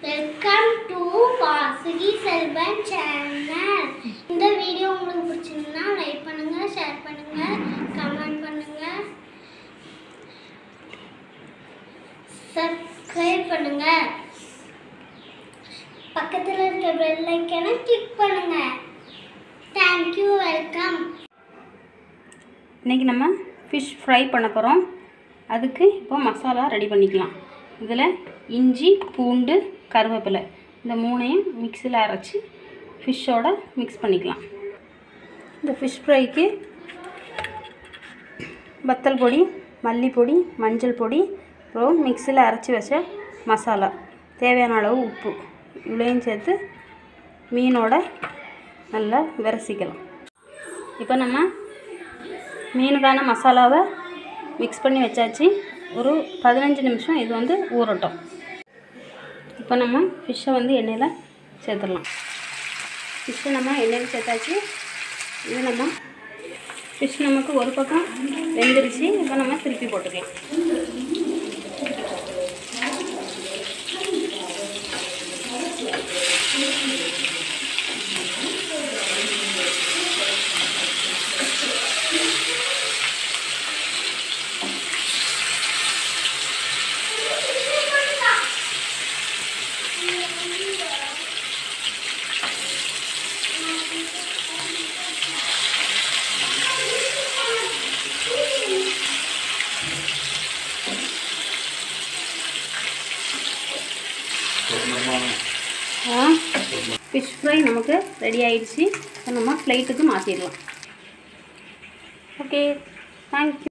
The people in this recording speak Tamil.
Welcome to Vasuki Selvan channel. இந்த வீடியோ உங்களுக்கு பிடிச்சிருந்தா லைக் பண்ணுங்க, ஷேர் பண்ணுங்க, கமெண்ட் பண்ணுங்க, சப்ஸ்கிரைப் பண்ணுங்க, பக்கத்துல இருக்க பெல் ஐகானை கிளிக் பண்ணுங்க. Thank you, welcome. இன்றைக்கி நம்ம ஃபிஷ் ஃப்ரை பண்ண போகிறோம். அதுக்கு இப்போ மசாலா ரெடி பண்ணிக்கலாம். இதில் இஞ்சி, பூண்டு, கருவேப்பிலை இந்த மூணையும் மிக்சியில் அரைச்சி ஃபிஷ்ஷோட மிக்ஸ் பண்ணிக்கலாம். இந்த ஃபிஷ் ஃப்ரைக்கு வத்தல் பொடி, மல்லிப்பொடி, மஞ்சள் பொடி, அப்புறம் மிக்சியில் அரைச்சி வச்ச மசாலா, தேவையான அளவு உப்பு, இவ்வளையும் சேர்த்து மீனோட நல்லா விரசிக்கலாம். இப்போ நம்ம மீனுக்கான மசாலாவை மிக்ஸ் பண்ணி வச்சாச்சு. ஒரு 15 நிமிஷம் இது வந்து ஊறட்டும். இப்போ நம்ம ஃபிஷ்ஷை வந்து எண்ணெயில் சேர்த்துடலாம். ஃபிஷ்ஷை நம்ம எண்ணெயில் சேர்த்தாச்சு. இது நம்ம ஃபிஷ் நமக்கு ஒரு பக்கம் வெந்துருச்சு. இப்போ நம்ம திருப்பி போட்டுக்கலாம். ஃபிஷ் ஃப்ரை நமக்கு ரெடி ஆயிடுச்சு. இப்போ நம்ம பிளேட்டுக்கு மாற்றிடலாம். Okay, thank you.